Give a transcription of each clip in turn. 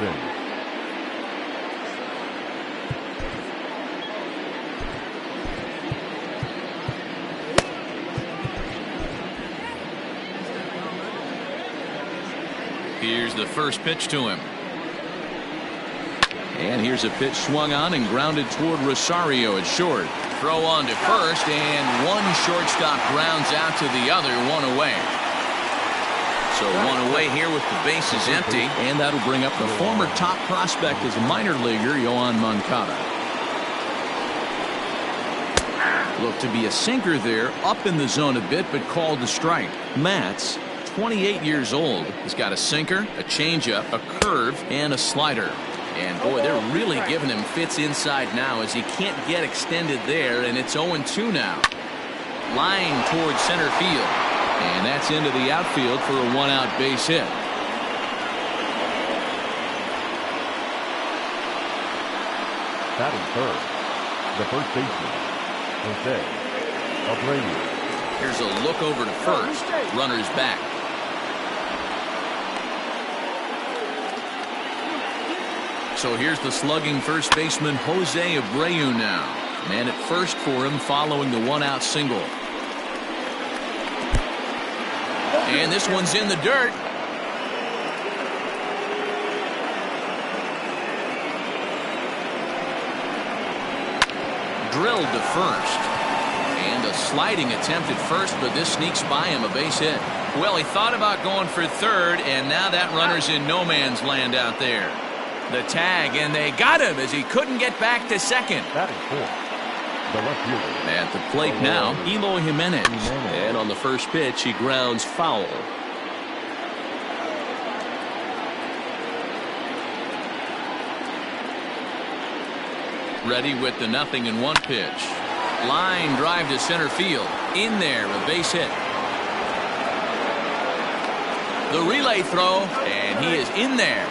baseman. Here's the first pitch to him. And here's a pitch swung on and grounded toward Rosario at short. Throw on to first, and one shortstop grounds out to the other, one away. So one away here with the bases empty. And that'll bring up the former top prospect as a minor leaguer, Yoan Moncada. Looked to be a sinker there, up in the zone a bit, but called a strike. Matz, 28 years old. He's got a sinker, a changeup, a curve, and a slider. And boy, they're really giving him fits inside now as he can't get extended there, and it's 0-2 now. Line towards center field. And that's into the outfield for a one-out base hit. Batting third, the first baseman, Jose Abreu. Here's a look over to first. Runner's back. So here's the slugging first baseman Jose Abreu now. Man at first for him following the one-out single. And this one's in the dirt. Drilled to first. And a sliding attempt at first, but this sneaks by him, a base hit. Well, he thought about going for third, and now that runner's in no man's land out there. The tag, and they got him as he couldn't get back to second. Batting fourth, the left fielder. At the plate now, Eloy Jimenez. And on the first pitch, he grounds foul. Ready with the 0-1 pitch. Line drive to center field. In there, a base hit. The relay throw, and he is in there.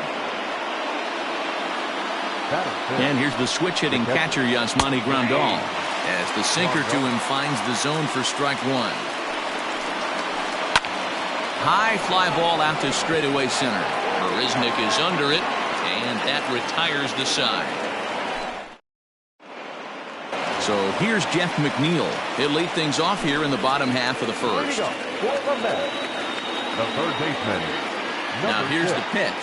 And here's the switch-hitting catcher, Yasmani Grandal, as the sinker to him finds the zone for strike one. High fly ball out to straightaway center. Marisnik is under it, and that retires the side. So here's Jeff McNeil. He'll lead things off here in the bottom half of the first. The third baseman. Now here's the pitch.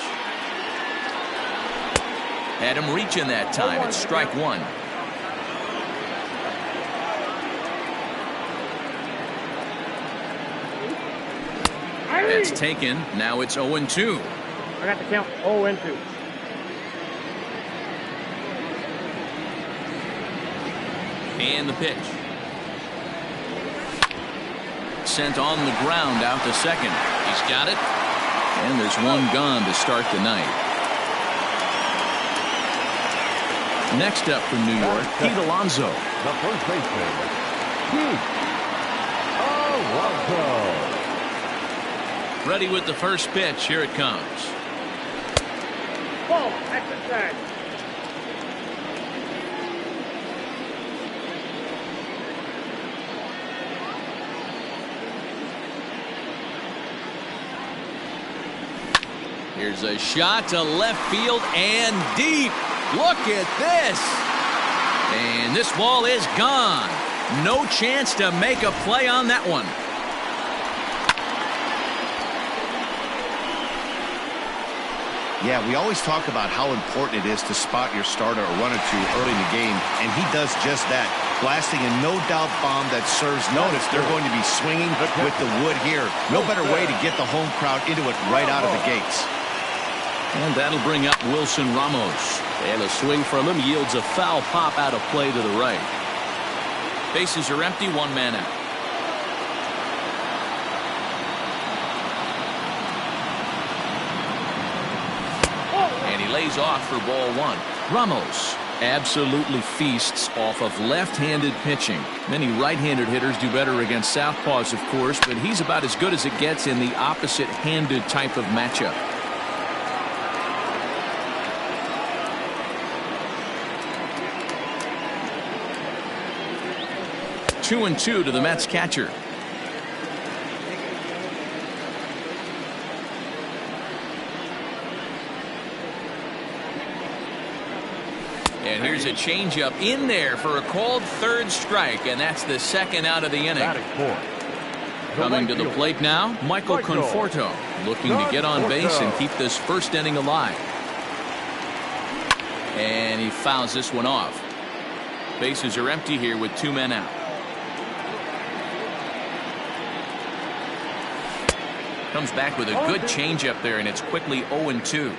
Had him reaching that time. It's strike one. That's taken. Now it's 0-2. I got the count 0-2. And the pitch. Sent on the ground out to second. He's got it. And there's one gone to start the night. Next up from New York, Pete Alonso. The first baseman, Pete Alonso. Ready with the first pitch. Here it comes. Ball, exercise. Here's a shot to left field and deep. Look at this. And this ball is gone. No chance to make a play on that one. Yeah, we always talk about how important it is to spot your starter or run or two early in the game, and he does just that, blasting a no-doubt bomb that serves notice. They're going to be swinging with the wood here. No better way to get the home crowd into it right out of the gates. And that'll bring up Wilson Ramos. And a swing from him yields a foul pop out of play to the right. Bases are empty, one man out. And he lays off for ball one. Ramos absolutely feasts off of left-handed pitching. Many right-handed hitters do better against southpaws, of course, but he's about as good as it gets in the opposite-handed type of matchup. 2-2 to the Mets catcher. And here's a changeup in there for a called third strike, and that's the second out of the inning. Batting fourth. Coming to the plate now, Michael Conforto, looking to get on base and keep this first inning alive. And he fouls this one off. Bases are empty here with 2 men out. Comes back with a good changeup there, and it's quickly 0-2.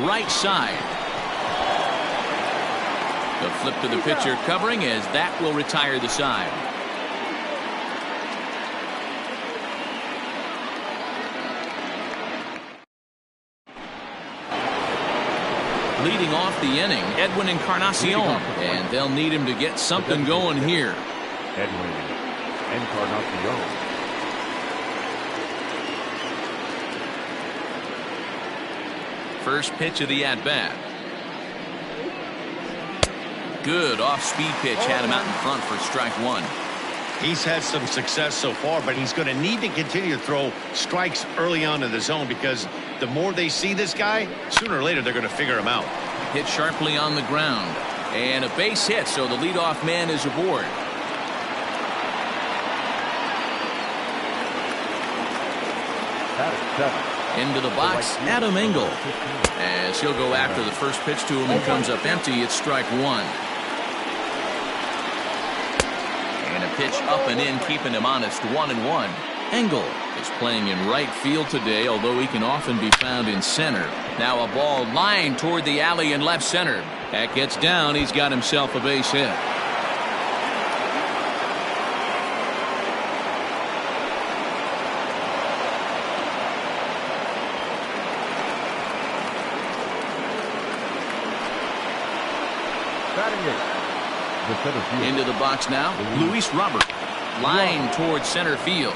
Right side. The flip to the pitcher covering, as that will retire the side. Leading off the inning, Edwin Encarnacion, and they'll need him to get something going here. Edwin Encarnacion. First pitch of the at-bat. Good off-speed pitch, had him out in front for strike one. He's had some success so far, but he's going to need to continue to throw strikes early on in the zone, because the more they see this guy, sooner or later they're going to figure him out. Hit sharply on the ground. And a base hit, so the leadoff man is aboard. Batting seventh. Into the box, Adam Engel. As he'll go after the first pitch to him and comes up empty, it's strike one. And a pitch up and in, keeping him honest, 1-1. Engel is playing in right field today, although he can often be found in center. Now a ball lined toward the alley in left center. That gets down. He's got himself a base hit. Batting eighth. The center field. Into the box now, Luis Robert. Line towards center field.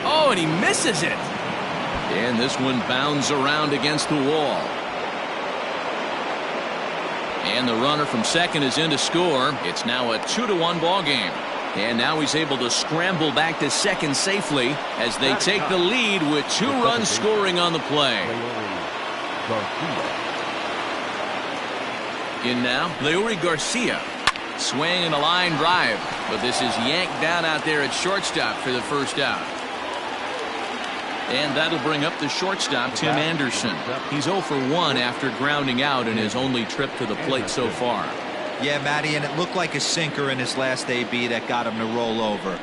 Oh, and he misses it. And this one bounds around against the wall. And the runner from second is in to score. It's now a 2-1 ball game. And now he's able to scramble back to second safely as they take the lead with 2 runs scoring on the play. In now, Leury Garcia. Swing and a line drive, but this is yanked down out there at shortstop for the first out. And that'll bring up the shortstop, Tim Anderson. He's 0 for 1 after grounding out in his only trip to the plate so far. Yeah, Matty, and it looked like a sinker in his last AB that got him to roll over.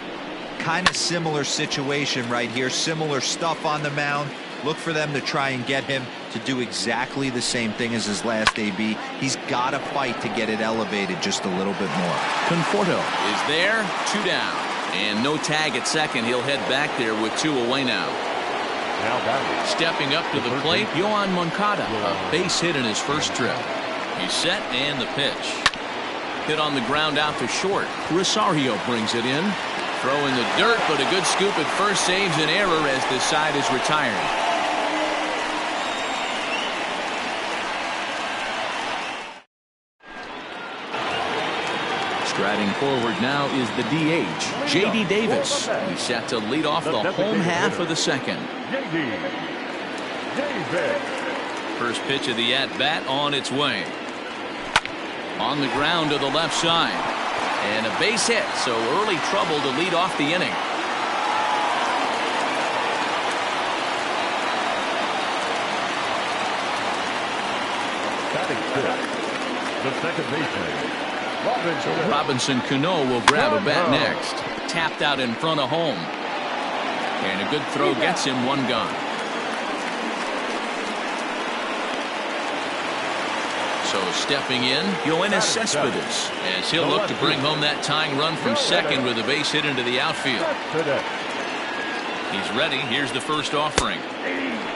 Kind of similar situation right here, similar stuff on the mound. Look for them to try and get him to do exactly the same thing as his last AB. He's got to fight to get it elevated just a little bit more. Conforto is there, 2 down. And no tag at second. He'll head back there with 2 away now. Stepping up to the plate, Yohan Moncada, a base hit in his first trip. He's set, and the pitch. Hit on the ground out to short. Rosario brings it in. Throw in the dirt, but a good scoop at first saves an error as this side is retired. Striding forward now is the DH, J.D. Davis. He's set to lead off the home half of the second. First pitch of the at-bat on its way. On the ground to the left side. And a base hit, so early trouble to lead off the inning. Batting fifth. The second baseman. Robinson Cano will grab a bat next. Tapped out in front of home. And a good throw gets him 1 gone. So stepping in, Yoenis Cespedes, as he'll look to bring home that tying run from second with a base hit into the outfield. He's ready. Here's the first offering.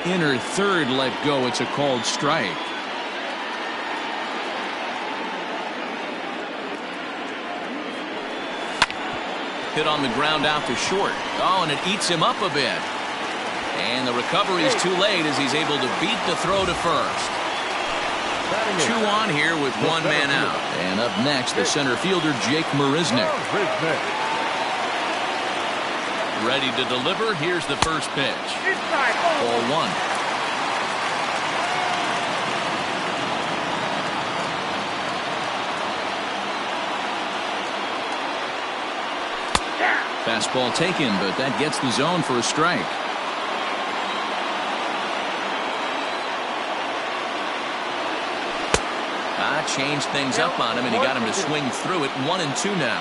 Inner third let go. It's a called strike. Hit on the ground out to short. Oh, and it eats him up a bit. And the recovery is too late as he's able to beat the throw to first. 2 on here with 1 man out. And up next, the center fielder, Jake Marisnick. Ready to deliver. Here's the first pitch. Inside. Ball one. Fastball taken, but that gets the zone for a strike. Changed things up on him, and he got him to swing through it. 1-2 now.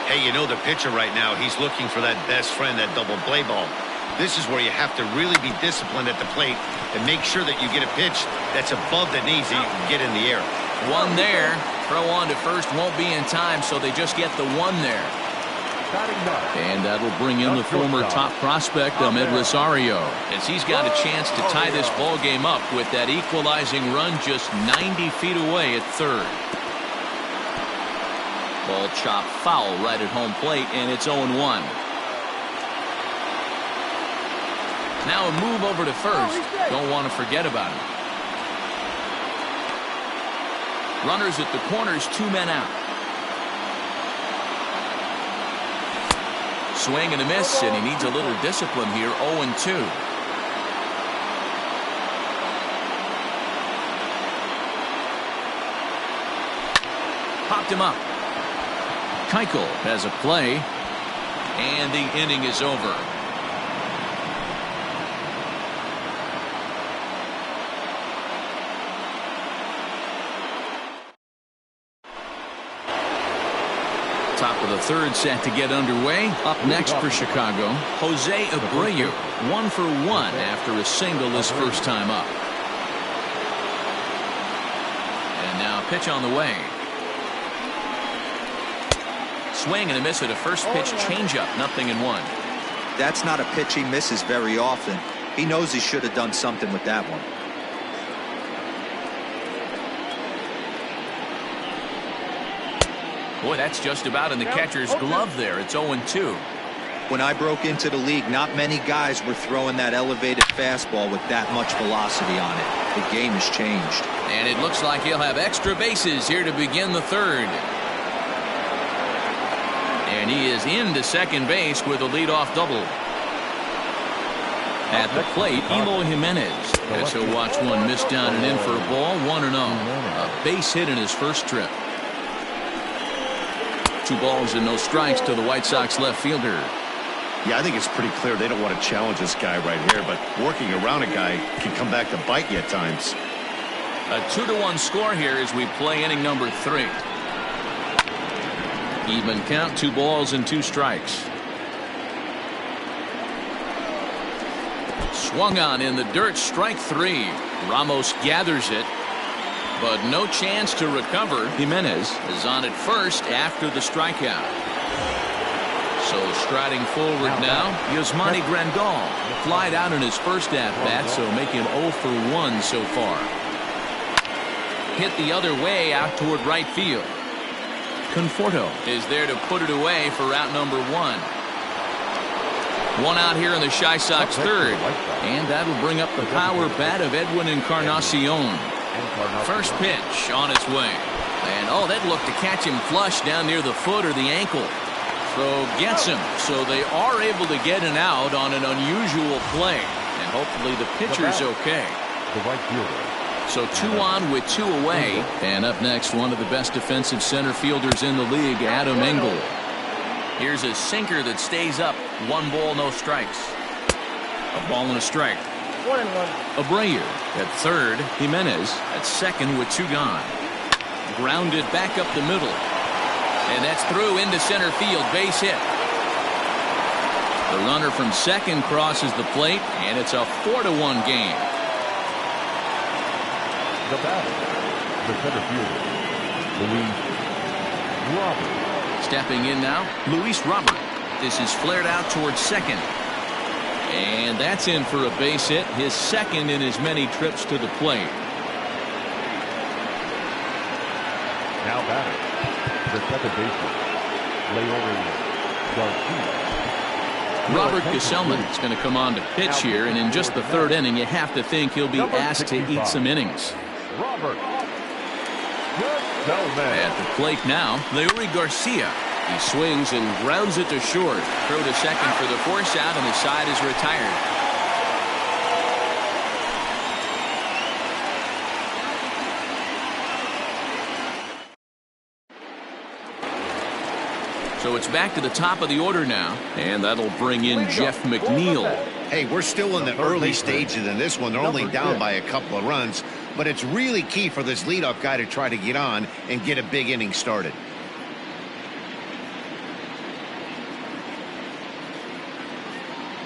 Hey, you know the pitcher right now, he's looking for that best friend, that double play ball. This is where you have to really be disciplined at the plate and make sure that you get a pitch that's above the knees that you can get in the air. One there. Throw on to first won't be in time, so they just get the one there. And that'll bring in the former top prospect, Ahmed Rosario, as he's got a chance to tie this ball game up with that equalizing run just 90 feet away at third. Ball chopped foul right at home plate, and it's 0-1. Now a move over to first. Don't want to forget about him. Runners at the corners, 2 men out. Swing and a miss, and he needs a little discipline here. 0-2. Popped him up. Keuchel has a play, and the inning is over. Top of the third set to get underway. Up next for Chicago, Jose Abreu, 1 for 1 after a single his first time up. And now a pitch on the way. Swing and a miss at a first pitch changeup. 0-1. That's not a pitch he misses very often. He knows he should have done something with that one. Boy, that's just about in the catcher's glove there. It's 0-2. When I broke into the league, not many guys were throwing that elevated fastball with that much velocity on it. The game has changed. And it looks like he'll have extra bases here to begin the third. And he is into second base with a leadoff double. At the plate, Eloy Jimenez. As he'll watch one miss down and in for a ball. 1-0. A base hit in his first trip. 2 balls and no strikes to the White Sox left fielder. Yeah, I think it's pretty clear they don't want to challenge this guy right here, but working around a guy can come back to bite you at times. A 2-1 score here as we play inning number 3. Even count, 2 balls and 2 strikes. Swung on in the dirt, strike 3. Ramos gathers it, but no chance to recover. Jimenez is on at first after the strikeout. So striding forward now, Yasmani Grandal. Flied out in his first at-bat, so making 0 for 1 so far. Hit the other way out toward right field. Conforto is there to put it away for out number 1. 1 out here in the Chi Sox third, and that'll bring up the power bat of Edwin Encarnacion. First pitch on its way, and that looked to catch him flush down near the foot or the ankle. Throw gets him, so they are able to get an out on an unusual play, and hopefully the pitcher's okay. The right fielder. So 2 on with 2 away, and up next, one of the best defensive center fielders in the league, Adam Engel. Here's a sinker that stays up. 1 ball, no strikes. A ball and a strike. 1-1. Abreu at third. Jimenez at second with 2 gone. Grounded back up the middle. And that's through into center field. Base hit. The runner from second crosses the plate, and it's a 4-1 game. The batter, the center fielder, Luis Robert. Stepping in now, Luis Robert. This is flared out towards second. And that's in for a base hit, his second in as many trips to the plate. Now batter, the second baseman, Leonard Garcia. Robert Gesellman is going to come on to pitch here, and in just the third inning, you have to think he'll be asked to eat some innings. Robert Gesellman. At the plate now, Leury Garcia. He swings and grounds it to short. Throw to second for the force out, and the side is retired. So it's back to the top of the order now, and that'll bring in Jeff McNeil. Hey, we're still in the early stages in this one. They're only down by a couple of runs, but it's really key for this leadoff guy to try to get on and get a big inning started.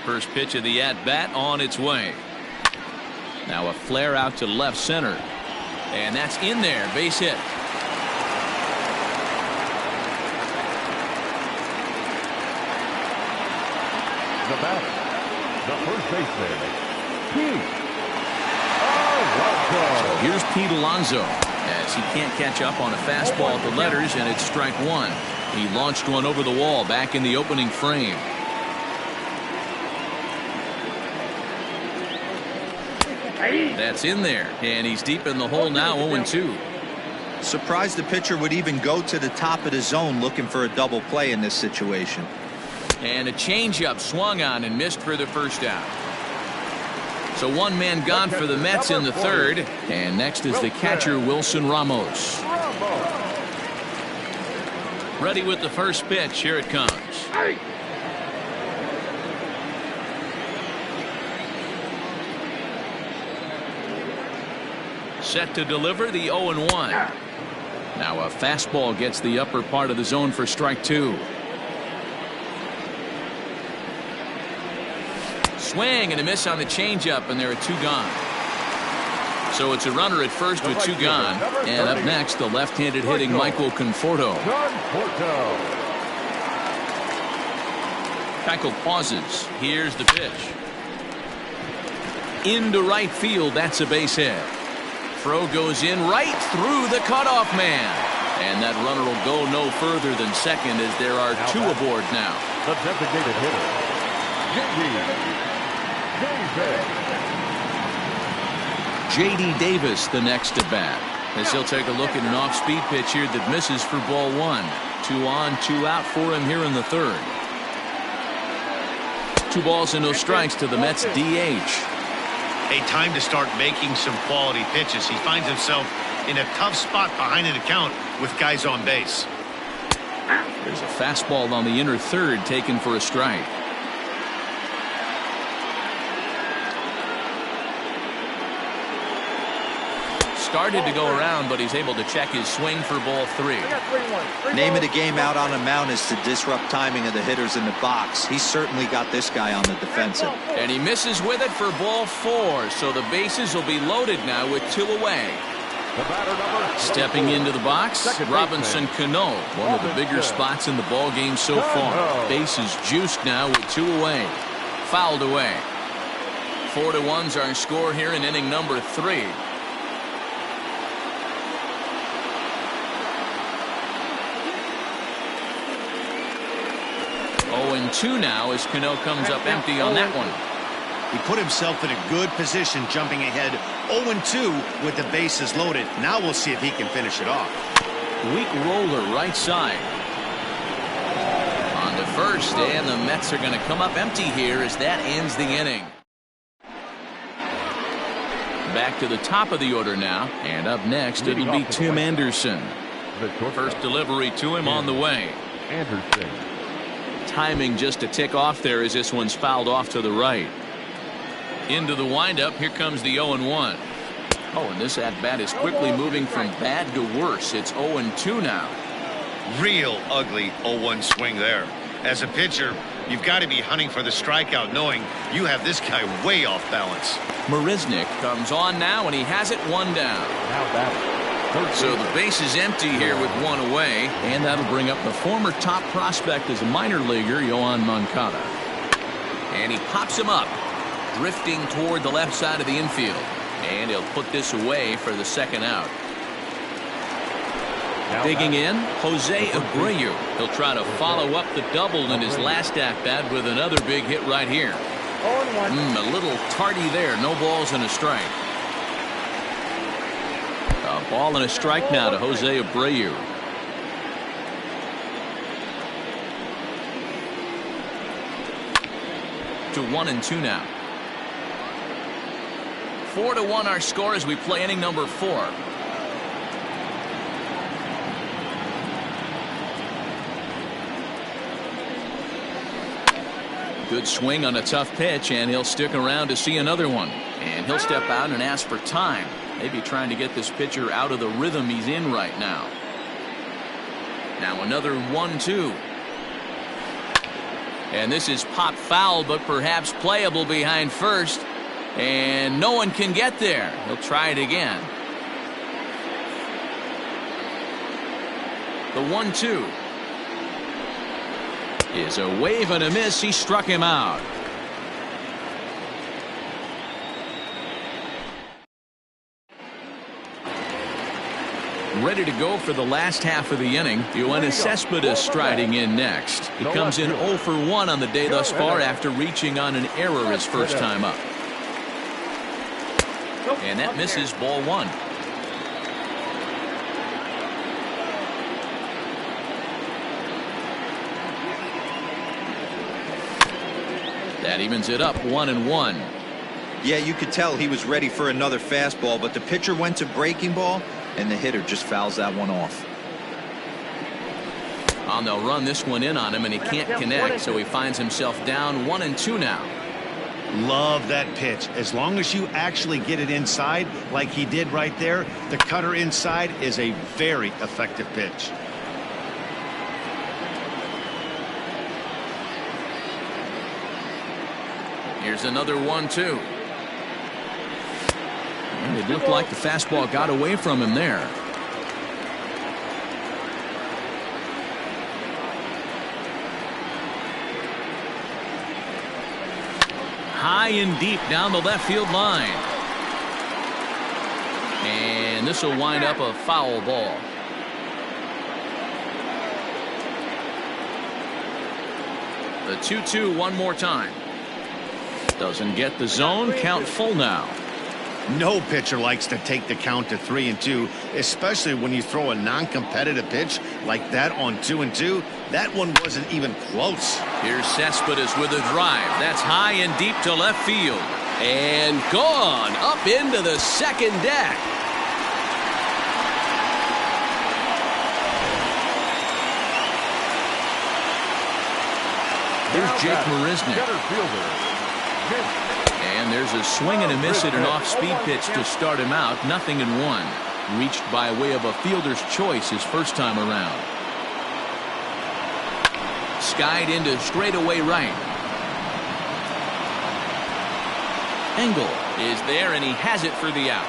First pitch of the at-bat on its way. Now a flare out to left center. And that's in there. Base hit. The batter, the first baseman, Pete Alonso. So here's Pete Alonso as he can't catch up on a fastball at the letters, and it's strike one. He launched one over the wall back in the opening frame. That's in there, and he's deep in the hole now, 0-2. Surprised the pitcher would even go to the top of the zone looking for a double play in this situation. And a changeup swung on and missed for the first out. So one man gone for the Mets in the third, and next is the catcher Wilson Ramos. Ready with the first pitch. Here it comes. Set to deliver the 0-1. Now a fastball gets the upper part of the zone for strike two. Swing and a miss on the changeup, and there are two gone. So it's a runner at first with two gone. And up next, the left-handed hitting Michael Conforto. Keuchel pauses. Here's the pitch. Into right field. That's a base hit. Throw goes in right through the cutoff man. And that runner will go no further than second as there are two aboard now. The designated hitter, J.D. Davis the next at bat as he'll take a look at an off-speed pitch here that misses for ball one. 2 on, 2 out for him here in the third. 2 balls and no strikes to the Mets DH. A time to start making some quality pitches. He finds himself in a tough spot behind an account with guys on base. There's a fastball on the inner third taken for a strike. Started to go around, but he's able to check his swing for ball 3. Name of the game out on the mound is to disrupt timing of the hitters in the box. He's certainly got this guy on the defensive. And he misses with it for ball 4, so the bases will be loaded now with 2 away. Stepping into the box, Robinson Cano, one of the bigger spots in the ball game so far. Bases juiced now with 2 away. Fouled away. 4-1's our score here in inning number 3. 0-2 now as Cano comes up empty on that one. He put himself in a good position jumping ahead 0-2 with the bases loaded. Now we'll see if he can finish it off. Weak roller right side. On to first, and the Mets are going to come up empty here as that ends the inning. Back to the top of the order now, and up next it'll be Tim Anderson. First delivery to him on the way. Anderson. Timing just a tick off there as this one's fouled off to the right. Into the windup. Here comes the 0-1. Oh, and this at bat is quickly moving from bad to worse. It's 0-2 now. Real ugly 0-1 swing there. As a pitcher, you've got to be hunting for the strikeout, knowing you have this guy way off balance. Marisnick comes on now, and he has it 1 down. So the base is empty here with 1 away, and that'll bring up the former top prospect as a minor leaguer, Yoan Moncada. And he pops him up, drifting toward the left side of the infield. And he'll put this away for the second out. Digging in, Jose Abreu. He'll try to follow up the double in his last at-bat with another big hit right here. A little tardy there. No balls and a strike. A ball and a strike now to Jose Abreu. to 1-2 now. 4-1 our score as we play inning number 4. Good swing on a tough pitch, and he'll stick around to see another one. And he'll step out and ask for time. Maybe trying to get this pitcher out of the rhythm he's in right now. Now another 1-2. And this is pop foul, but perhaps playable behind first. And no one can get there. He'll try it again. The 1-2 is a wave and a miss. He struck him out. Ready to go for the last half of the inning. Cespedes striding in next. He comes in 0 for 1 on the day thus far after reaching on an error his first time up. And that misses, ball 1. That evens it up 1-1. Yeah, you could tell he was ready for another fastball, but the pitcher went to breaking ball, and the hitter just fouls that one off. Oh, they'll run this one in on him, and he can't connect, so he finds himself down 1-2 now. Love that pitch. As long as you actually get it inside like he did right there, the cutter inside is a very effective pitch. Here's another 1-2. And it looked like the fastball got away from him there. High and deep down the left field line. And this will wind up a foul ball. The 2-2 one more time. Doesn't get the zone. Count full now. No pitcher likes to take the count to 3-2, especially when you throw a non-competitive pitch like that on 2-2. That one wasn't even close. Here's Cespedes with a drive. That's high and deep to left field. And gone up into the second deck. Here's Jake Marisnick. And there's a swing and a miss at an off-speed pitch to start him out. 0-1. Reached by way of a fielder's choice his first time around. Skied into straightaway right. Engel is there, and he has it for the out.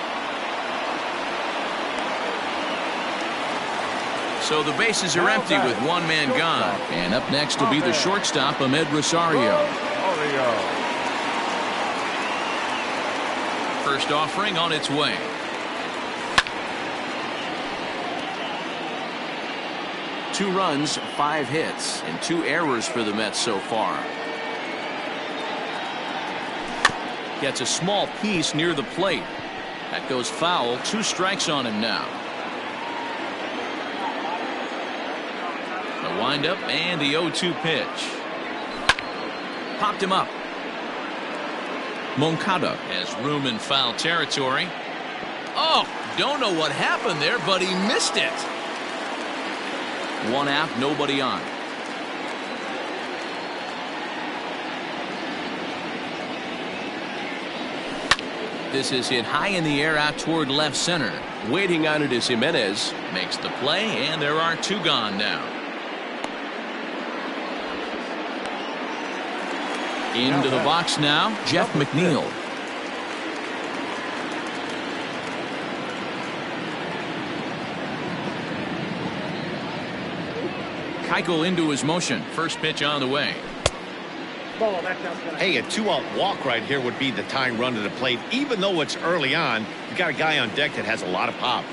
So the bases are empty with one man gone. And up next will be the shortstop, Ahmed Rosario. First offering on its way. Two runs, 5 hits, and 2 errors for the Mets so far. Gets a small piece near the plate. That goes foul. 2 strikes on him now. The windup and the 0-2 pitch. Popped him up. Moncada has room in foul territory. Oh, don't know what happened there, but he missed it. 1 out, nobody on. This is hit high in the air out toward left center. Waiting on it is Jimenez. Makes the play, and there are 2 gone now. Into the box now, Jeff McNeil. Keuchel into his motion. First pitch on the way. Hey, a 2-out walk right here would be the tying run to the plate. Even though it's early on, you got a guy on deck that has a lot of pop.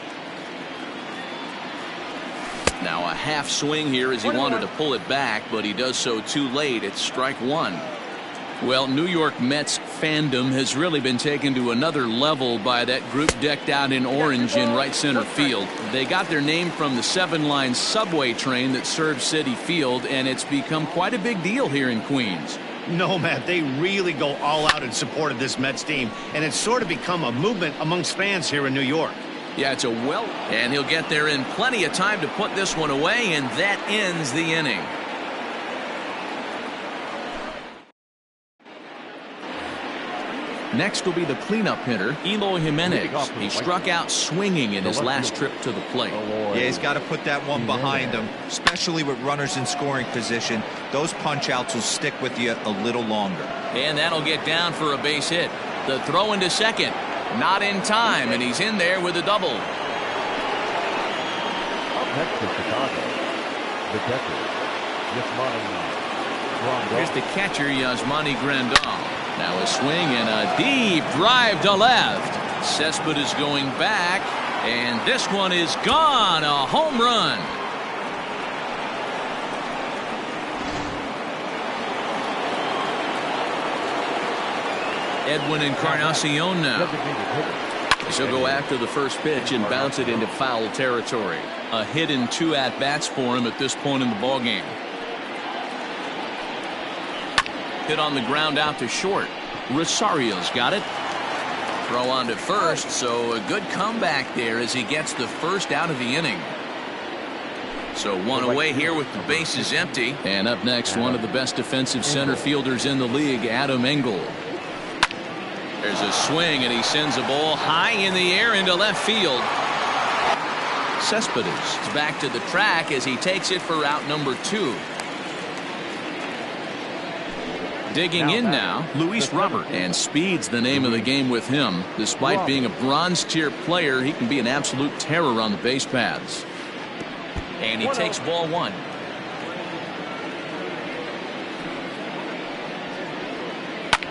Now a half swing here as he wanted to pull it back, but he does so too late. It's strike 1. Well, New York Mets fandom has really been taken to another level by that group decked out in orange in right center field. They got their name from the 7-line subway train that serves Citi Field, and it's become quite a big deal here in Queens. No, Matt, they really go all out in support of this Mets team, and it's sort of become a movement amongst fans here in New York. Yeah, it's a and he'll get there in plenty of time to put this one away, and that ends the inning. Next will be the cleanup hitter, Eloy Jimenez. He struck out swinging in his last trip to the plate. Yeah, he's got to put that one behind him, especially with runners in scoring position. Those punch-outs will stick with you a little longer. And that'll get down for a base hit. The throw into second. Not in time, and he's in there with a double. Up next is Chicago. The catcher, Yasmani. Here's the catcher, Yasmani Grandal. Now a swing and a deep drive to left. Cespedes going back, and this one is gone. A home run. Edwin Encarnacion now. He'll go after the first pitch and bounce it into foul territory. A hit and 2 at-bats for him at this point in the ballgame. Hit on the ground out to short. Rosario's got it. Throw on to first, so a good comeback there as he gets the first out of the inning. So one away here with the bases empty. And up next, one of the best defensive center fielders in the league, Adam Engel. There's a swing, and he sends a ball high in the air into left field. Cespedes is back to the track as he takes it for out number 2. Digging in now, Luis Robert. And speed's the name of the game with him. Despite being a bronze tier player, he can be an absolute terror on the base paths. And he takes ball 1.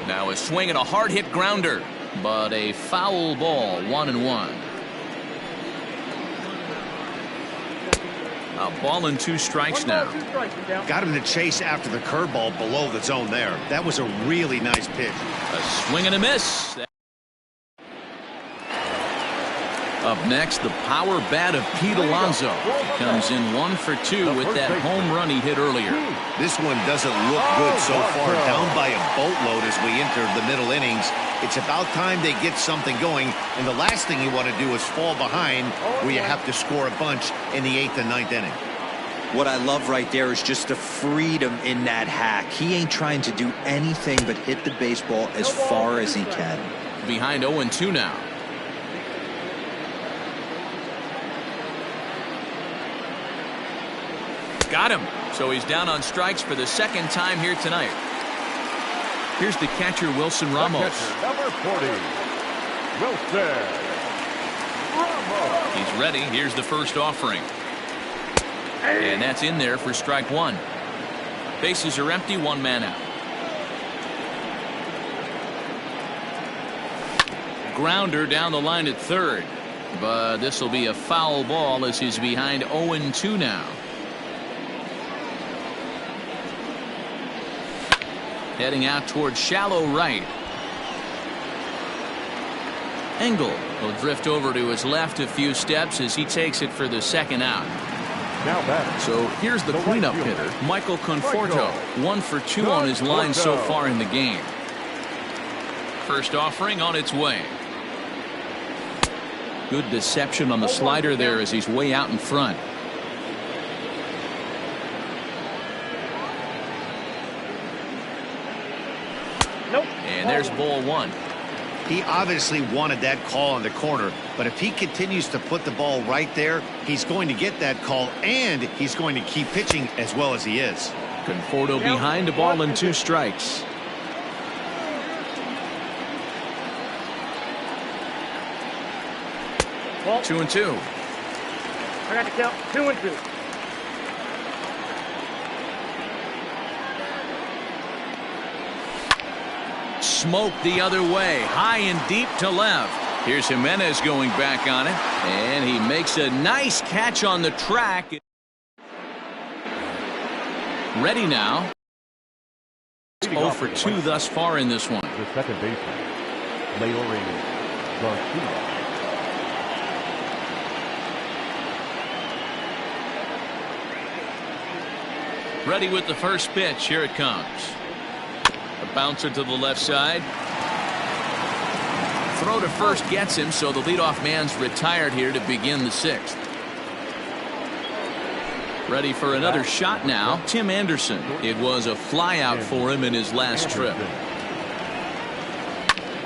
Now a swing and a hard hit grounder, but a foul ball. 1-1. A ball and 2 strikes now. Got him to chase after the curveball below the zone there. That was a really nice pitch. A swing and a miss. Up next, the power bat of Pete Alonso. He comes in 1 for 2 with that home run he hit earlier. This one doesn't look good so far. Down by a boatload as we enter the middle innings. It's about time they get something going, and the last thing you want to do is fall behind where you have to score a bunch in the 8th and 9th inning. What I love right there is just the freedom in that hack. He ain't trying to do anything but hit the baseball as far as he can. Behind 0-2 now. Got him. So he's down on strikes for the second time here tonight. Here's the catcher, Wilson Ramos. Number 40, Wilson Ramos. He's ready. Here's the first offering. And that's in there for strike 1. Bases are empty, 1 man out. Grounder down the line at third. But this will be a foul ball as he's behind 0-2 now. Heading out towards shallow right. Engel will drift over to his left a few steps as he takes it for the second out. So here's the cleanup hitter, Michael Conforto. 1 for 2 on his line so far in the game. First offering on its way. Good deception on the slider there as he's way out in front. And there's ball 1. He obviously wanted that call in the corner, but if he continues to put the ball right there, he's going to get that call, and he's going to keep pitching as well as he is. Conforto behind, a ball and 2 strikes. Well, 2-2. I got the count. 2-2. Smoke the other way, high and deep to left. Here's Jimenez going back on it, and he makes a nice catch on the track. Ready now. 0 for 2 thus far in this one. The second baseman, Leori Garcia. Ready with the first pitch. Here it comes. The bouncer to the left side. Throw to first gets him, so the leadoff man's retired here to begin the 6th. Ready for another shot now, Tim Anderson. It was a flyout for him in his last trip.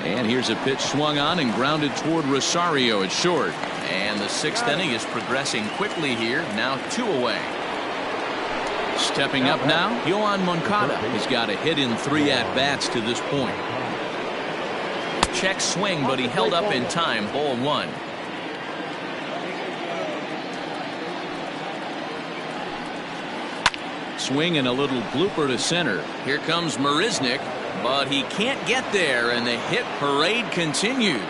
And here's a pitch swung on and grounded toward Rosario at short. And the 6th inning is progressing quickly here, now 2 away. Stepping up now, Yohan Moncada. He's got a hit in 3 at-bats to this point. Check swing, but he held up in time, ball 1. Swing and a little blooper to center. Here comes Marisnick, but he can't get there, and the hit parade continues.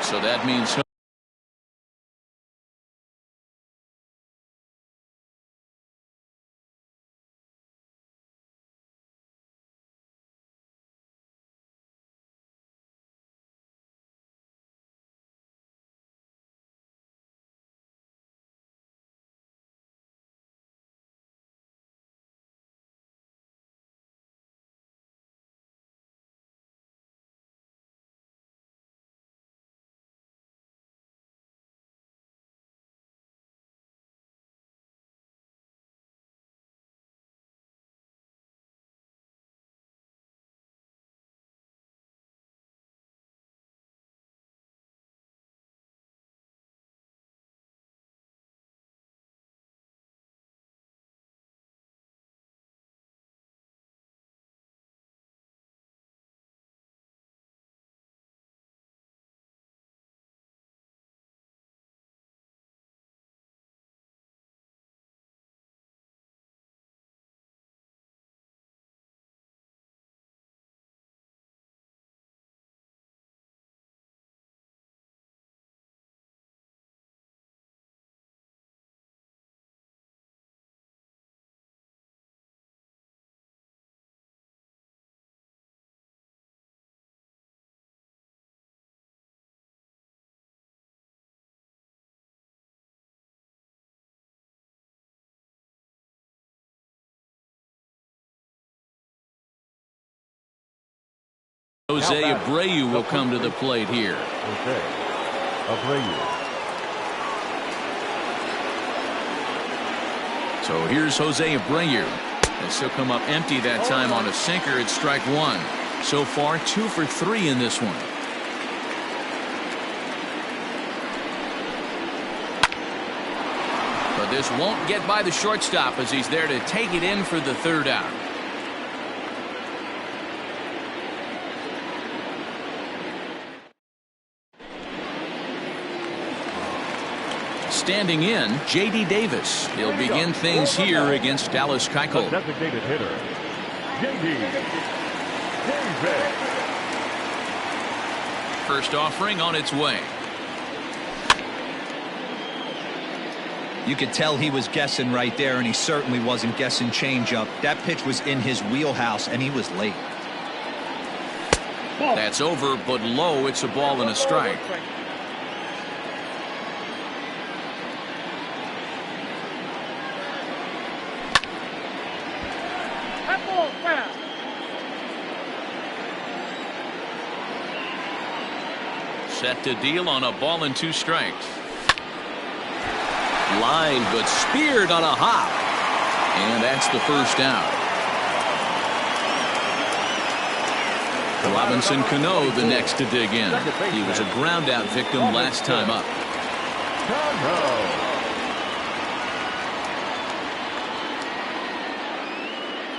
So that means Jose Abreu will come to the plate here. Jose Abreu. So here's Jose Abreu. This will come up empty that time on a sinker at strike 1. So far 2 for 3 in this one. But this won't get by the shortstop as he's there to take it in for the 3rd out. Standing in, J.D. Davis. He'll begin things here against Dallas Keuchel. Designated hitter, J.D. Davis. First offering on its way. You could tell he was guessing right there, and he certainly wasn't guessing changeup. That pitch was in his wheelhouse, and he was late. That's over, but low. It's a ball and a strike. Set to deal on a ball and 2 strikes. Line, but speared on a hop. And that's the 1st out. Robinson Cano the next to dig in. He was a ground out victim last time up.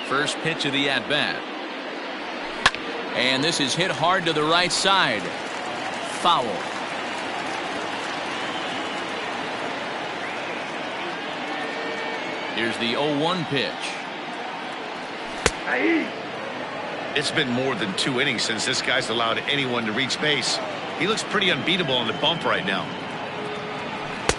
First pitch of the at bat. And this is hit hard to the right side. Foul. Here's the 0-1 pitch. It's been more than 2 innings since this guy's allowed anyone to reach base. He looks pretty unbeatable on the bump right now.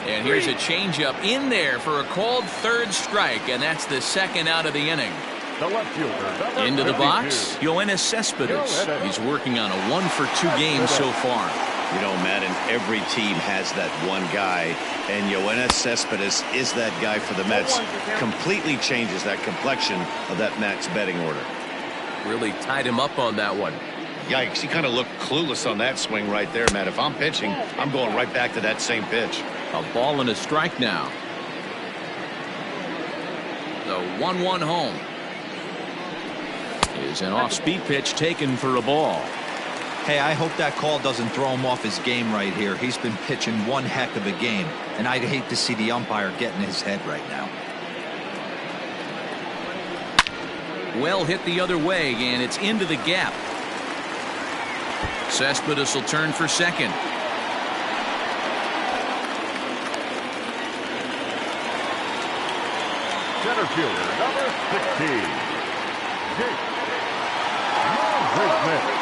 And here's a changeup in there for a called 3rd strike, and that's the 2nd out of the inning. The left fielder, Into the box, Yoenis Cespedes. He's working on a 1 for 2 game so far. You know, Madden, every team has that one guy, and Yoenis Cespedes is that guy for the Mets. Completely changes that complexion of that Mets betting order. Really tied him up on that one. Yikes, he kind of looked clueless on that swing right there, man. If I'm pitching, I'm going right back to that same pitch. A ball and a strike now. The 1-1 home. Is an off-speed pitch taken for a ball. Hey, I hope that call doesn't throw him off his game right here. He's been pitching one heck of a game, and I'd hate to see the umpire get in his head right now. Well hit the other way, and it's into the gap. Cespedes will turn for second. Center fielder, number 16. Jake. Smith.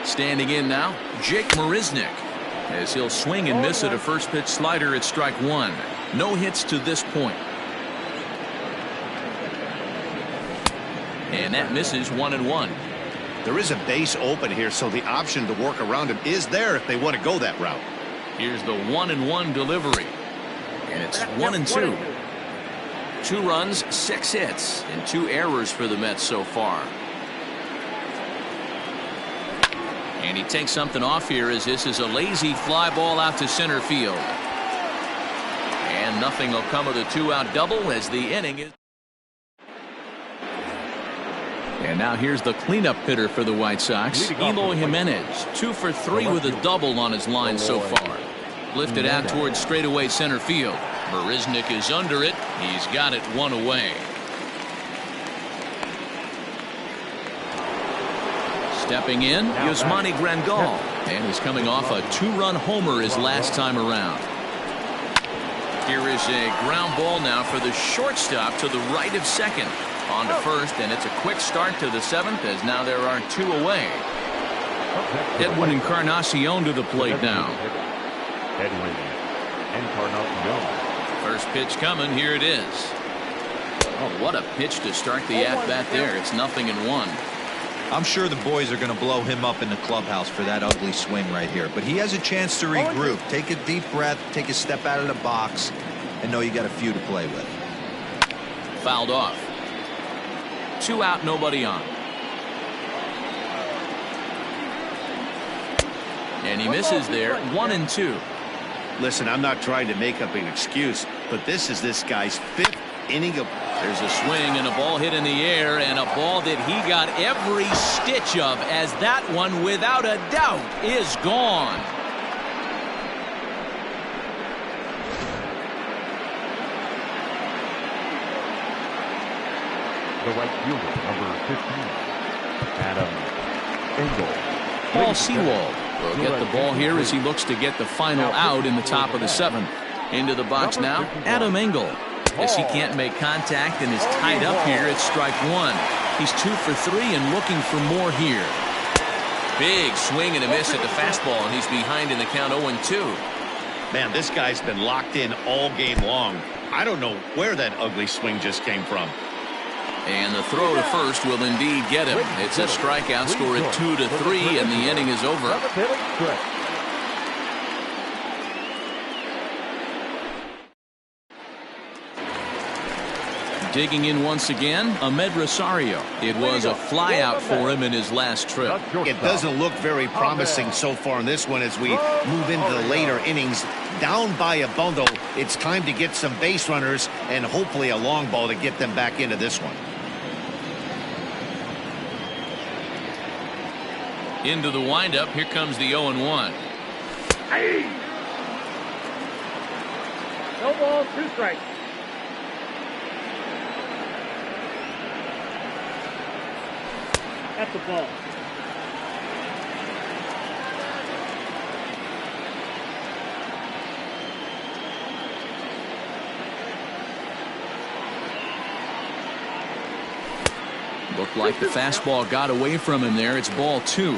Standing in now, Jake Marisnick, as he'll swing and miss at a first pitch slider at strike one. No hits to this point. And that misses 1-1. There is a base open here, so the option to work around him is there if they want to go that route. Here's the 1-1 delivery. And it's 1-2. 2 runs, 6 hits, and 2 errors for the Mets so far. And he takes something off here as this is a lazy fly ball out to center field. And nothing will come of the 2-out double as the inning is. And now here's the cleanup hitter for the White Sox, Eloy Jimenez, 2 for 3 with a double on his line so far. Lifted out towards straightaway center field. Marisnick is under it. He's got it 1 away. Stepping in, Yasmani Grandal, and is coming off a 2-run homer his last time around. Here is a ground ball now for the shortstop to the right of second. On to first, and it's a quick start to the 7th as now there are 2 away. Edwin Encarnacion to the plate now. Edwin Encarnacion. First pitch coming, here it is. Oh, what a pitch to start the at-bat there. It's 0-1. I'm sure the boys are going to blow him up in the clubhouse for that ugly swing right here. But he has a chance to regroup. Take a deep breath, take a step out of the box, and know you got a few to play with. Fouled off. 2 out, nobody on. And he misses there, 1-2. Listen, I'm not trying to make up an excuse, but this is this guy's 5th inning of. There's a swing and a ball hit in the air, and a ball that he got every stitch of, as that one, without a doubt, is gone. The right fielder, number 15, Adam Engel. Paul Sewald will get the ball here as he looks to get the final out in the top of the 7th. Into the box now, Adam Engel. As he can't make contact and is tied up here at strike 1. He's 2 for 3 and looking for more here. Big swing and a miss at the fastball, and he's behind in the count 0-2. Man, this guy's been locked in all game long. I don't know where that ugly swing just came from. And the throw to first will indeed get him. It's a strikeout, score at 2-3, and the inning is over. Digging in once again, Ahmed Rosario. It was a flyout for him in his last trip. It doesn't look very promising so far in this one as we move into the later innings. Down by a bundle, it's time to get some base runners and hopefully a long ball to get them back into this one. Into the windup, here comes the 0-1. Hey! No balls, 2 strikes. That's the ball. Looked like the fastball got away from him there. It's ball 2.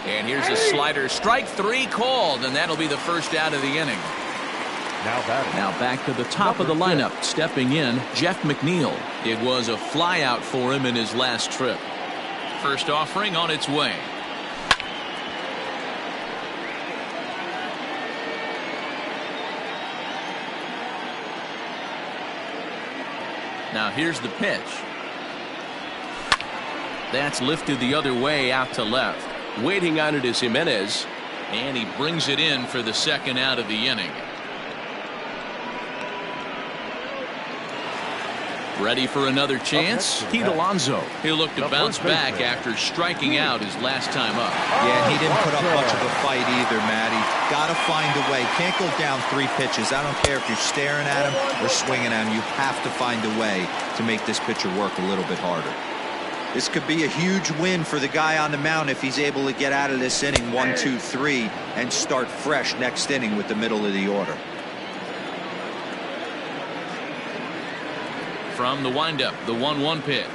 And here's a slider. Strike 3 called, and that'll be the first out of the inning. Now back to the top of the lineup. Stepping in, Jeff McNeil. It was a flyout for him in his last trip. First offering on its way. Now here's the pitch. That's lifted the other way out to left. Waiting on it is Jimenez, and he brings it in for the second out of the inning. Ready for another chance? Pete Alonso. He'll look to bounce back after striking out his last time up. Yeah, he didn't put up much of a fight either, Matty. Got to find a way. Can't go down 3 pitches. I don't care if you're staring at him or swinging at him. You have to find a way to make this pitcher work a little bit harder. This could be a huge win for the guy on the mound if he's able to get out of this inning 1, 2, 3 and start fresh next inning with the middle of the order. From the windup, the 1-1 pitch.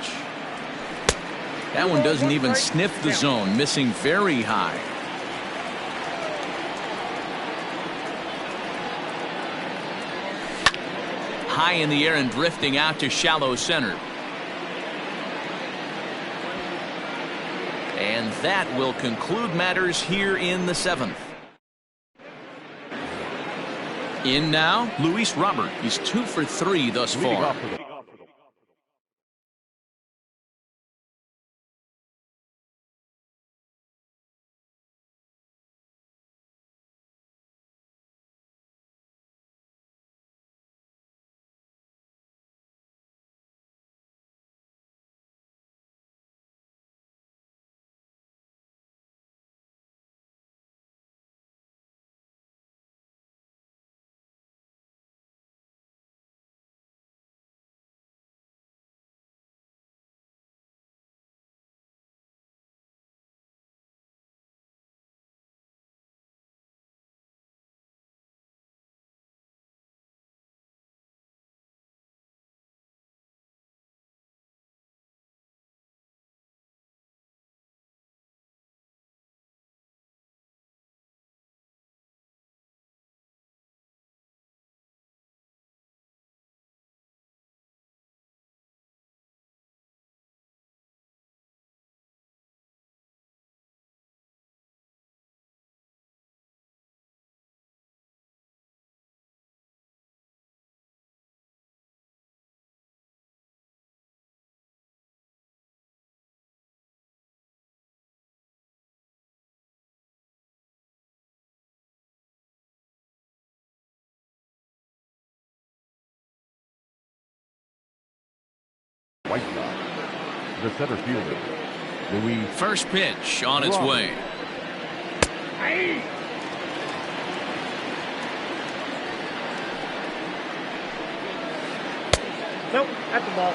That one doesn't even sniff the zone, missing very high. High in the air and drifting out to shallow center. And that will conclude matters here in the 7th. In now, Luis Robert. He's 2 for 3 thus far. White Sox. The center fielder, Luis. First pitch on its way. Nope, that's the ball.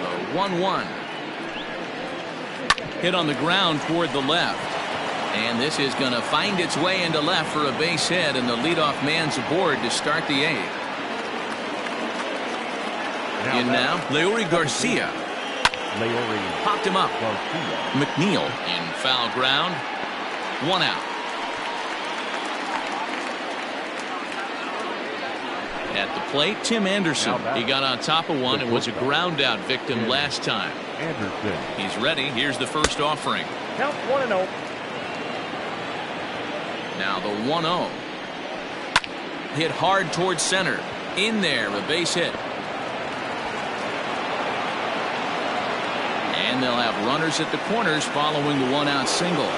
The 1-1. Hit on the ground toward the left. And this is going to find its way into left for a base hit, and the leadoff man's aboard to start the 8th. In now, Leury Garcia. Popped him up. McNeil in foul ground. 1 out. At the plate, Tim Anderson. He got on top of one and was a ground out victim last time. He's ready. Here's the first offering. Count 1-0. Now the 1-0. Hit hard towards center. In there, a base hit. And they'll have runners at the corners following the 1-out single.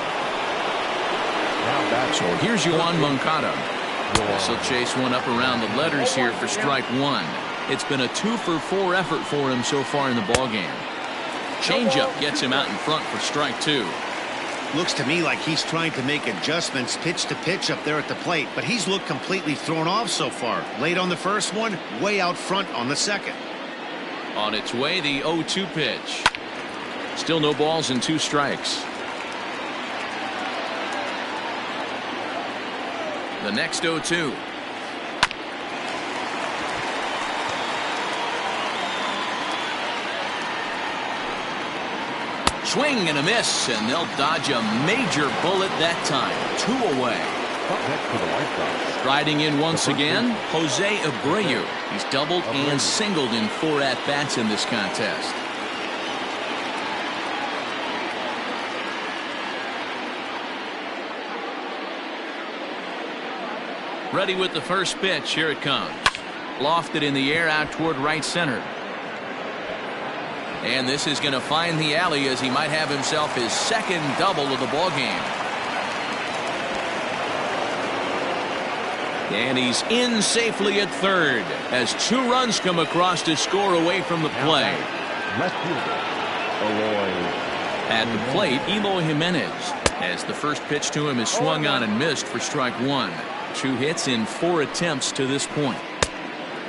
So here's Yoan Moncada. This will chase one up around the letters here for strike 1. It's been a 2 for 4 effort for him so far in the ballgame. Changeup gets him out in front for strike 2. Looks to me like he's trying to make adjustments pitch to pitch up there at the plate, but he's looked completely thrown off so far. Late on the first one, way out front on the second. On its way, the 0-2 pitch. Still no balls and 2 strikes. The next 0-2. swing and a miss, and they'll dodge a major bullet that time. 2 away. Up next for the White Sox. Striding in once again, Jose Abreu. He's doubled and singled in 4 at-bats in this contest. Ready with the first pitch. Here it comes. Lofted in the air out toward right center. And this is going to find the alley as he might have himself his second double of the ball game. And he's in safely at third as 2 runs come across to score away from the play. Left fielder, Eloy. At the plate, Eloy Jimenez, as the first pitch to him is swung on and missed for strike 1. 2 hits in 4 attempts to this point.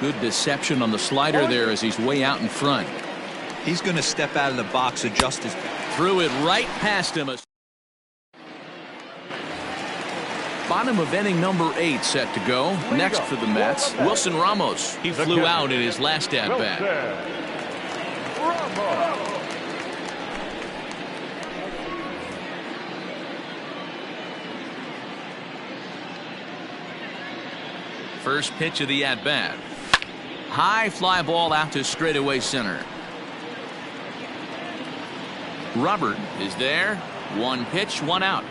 Good deception on the slider there as he's way out in front. He's going to step out of the box, adjust his... Threw it right past him. Bottom of inning number 8 set to go. Next for the Mets, Wilson Ramos. He flew out in his last at-bat. First pitch of the at-bat. High fly ball out to straightaway center. Robert is there. 1 pitch, 1 out.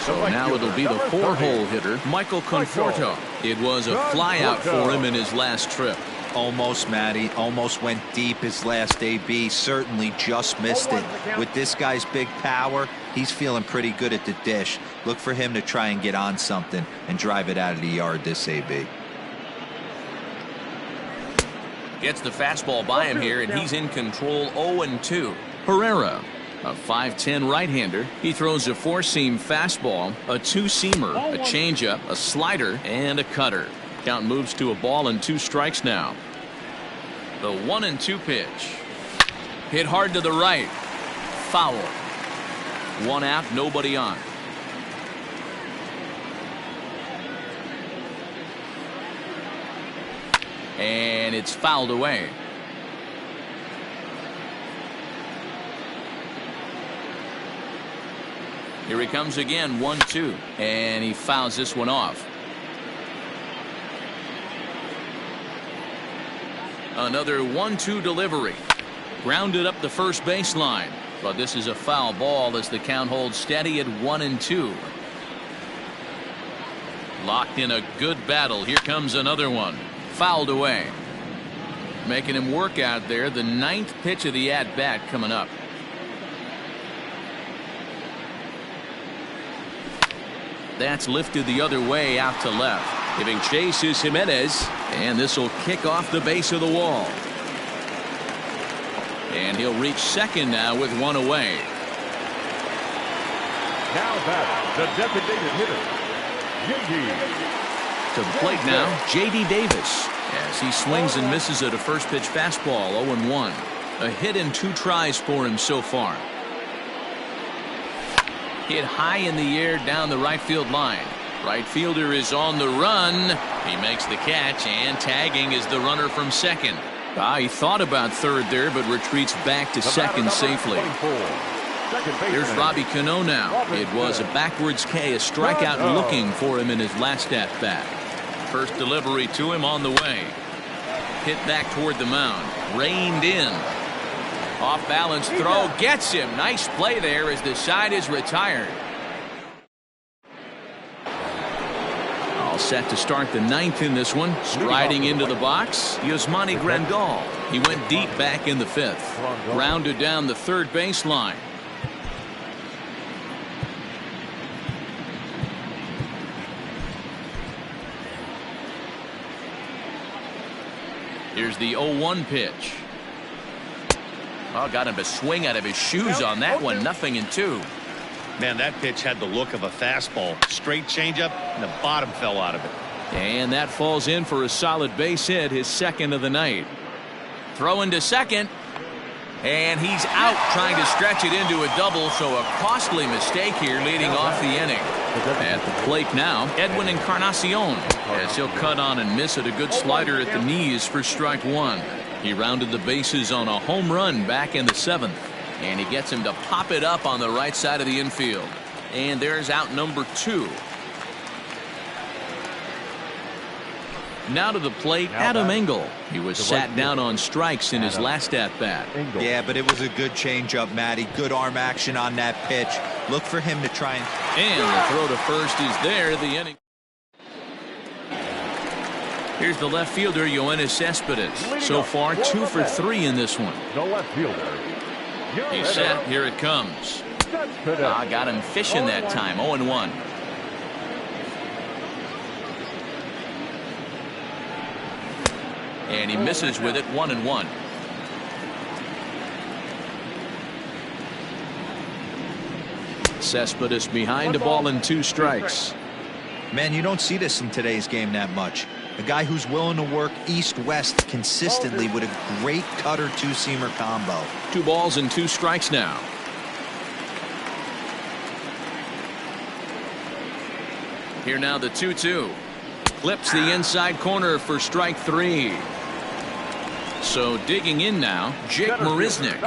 So now it'll be the 4-hole hitter, Michael Conforto. It was a flyout for him in his last trip. Almost, Matty. Almost went deep his last AB. Certainly just missed it. With this guy's big power, he's feeling pretty good at the dish. Look for him to try and get on something and drive it out of the yard this AB. Gets the fastball by him here, and he's in control. 0-2. Herrera, a 5'10" right-hander. He throws a 4-seam fastball, a 2-seamer, a changeup, a slider, and a cutter. Count moves to a ball and 2 strikes now. The 1-2 pitch. Hit hard to the right. Foul. 1 out, nobody on. And it's fouled away. Here he comes again, 1-2, and he fouls this one off. Another 1-2 delivery. Grounded up the first baseline, but this is a foul ball as the count holds steady at 1-2. Locked in a good battle. Here comes another one. Fouled away. Making him work out there. The 9th pitch of the at-bat coming up. That's lifted the other way out to left. Giving chase is Jimenez, and this will kick off the base of the wall. And he'll reach second now with 1 away. Now back, the designated hitter, J.D. To the plate now, J.D. Davis, as he swings and misses at a first pitch fastball. 0-1. A hit in 2 tries for him so far. Hit high in the air down the right field line. Right fielder is on the run. He makes the catch, and tagging is the runner from second. He thought about third there, but retreats back to second safely. Here's Robbie Cano now. It was a backwards K, a strikeout looking for him in his last at-bat. First delivery to him on the way. Hit back toward the mound. Reined in. Off balance throw gets him. Nice play there as the side is retired. All set to start the 9th in this one. Striding into the box, Yasmani Grandal. He went deep back in the 5th. Grounded down the third baseline. Here's the 0-1 pitch. Got him to swing out of his shoes on that one. 0-2. Man, that pitch had the look of a fastball. Straight changeup, and the bottom fell out of it. And that falls in for a solid base hit, his second of the night. Throwing to second. And he's out trying to stretch it into a double, so a costly mistake here leading off the inning. At the plate now, Edwin Encarnacion, as he'll cut on and miss at a good slider at the knees for strike 1. He rounded the bases on a home run back in the 7th. And he gets him to pop it up on the right side of the infield. And there's out number 2. Now to the plate, Adam Engel. He was sat down on strikes in his last at-bat. Yeah, but it was a good changeup, Matty. Good arm action on that pitch. Look for him to try And the throw to first is there. The inning. Here's the left fielder, Yoenis Cespedes. So far, 2 for 3 in this one. The left fielder. He's set. Here it comes. Got him fishing that time. 0-1. And he misses with it. 1-1. Cespedes behind, a ball and 2 strikes. Man, you don't see this in today's game that much. A guy who's willing to work east-west consistently with a great cutter two-seamer combo. 2 balls and 2 strikes now. Here now the 2-2. Clips the inside corner for strike 3. So digging in now, Jake Marisnick.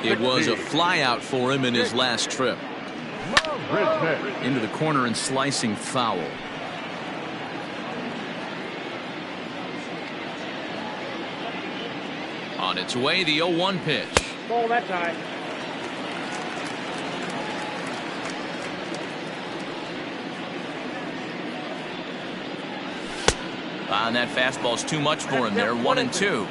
It was a flyout for him in his last trip. Into the corner and slicing foul. On its way, the 0-1 pitch. Ball that time. And that fastball's too much for him there. 1-2.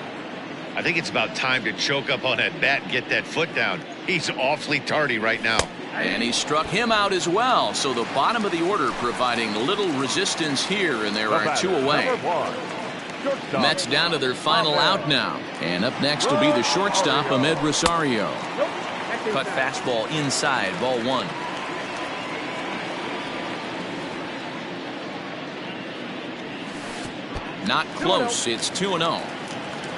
I think it's about time to choke up on that bat and get that foot down. He's awfully tardy right now. And he struck him out as well. So the bottom of the order providing little resistance here, and there are 2 away. Mets down to their final out now. And up next will be the shortstop, Ahmed Rosario. Cut fastball inside, ball 1. Not close. It's 2-0.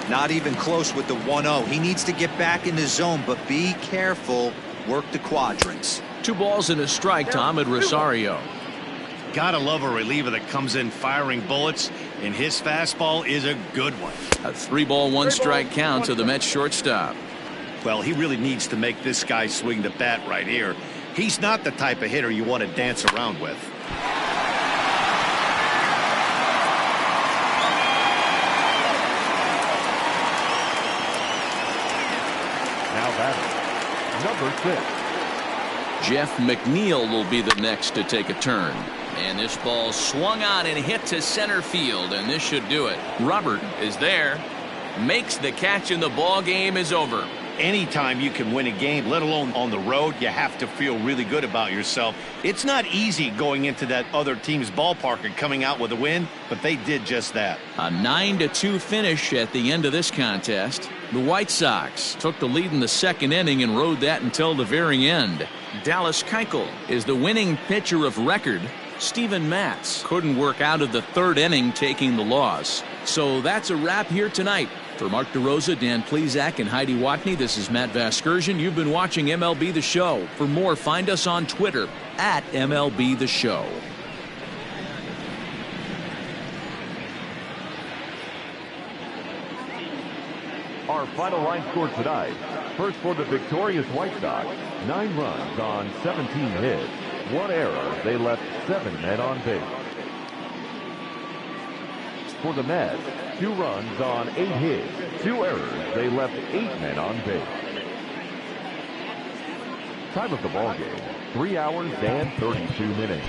Not even close with the 1-0. He needs to get back in the zone, but be careful. Work the quadrants. 2 balls and a strike to Ahmed Rosario. Gotta love a reliever that comes in firing bullets, and his fastball is a good one. A 3-ball, 1-strike count to the Mets shortstop. Well, he really needs to make this guy swing the bat right here. He's not the type of hitter you want to dance around with. Now batting, number 6. Jeff McNeil will be the next to take a turn. And this ball swung on and hit to center field, and this should do it. Robert is there, makes the catch, and the ball game is over. Anytime you can win a game, let alone on the road, you have to feel really good about yourself. It's not easy going into that other team's ballpark and coming out with a win, but they did just that. A 9-2 finish at the end of this contest. The White Sox took the lead in the 2nd inning and rode that until the very end. Dallas Keuchel is the winning pitcher of record. Steven Matz couldn't work out of the 3rd inning, taking the loss. So that's a wrap here tonight. For Mark DeRosa, Dan Plesac, and Heidi Watney, this is Matt Vasgersian. You've been watching MLB The Show. For more, find us on Twitter at MLB The Show. Our final line score tonight. First for the victorious White Sox, 9 runs on 17 hits. 1 error. They left 7 men on base. For the Mets, 2 runs on 8 hits. 2 errors. They left 8 men on base. Time of the ball game, 3 hours and 32 minutes.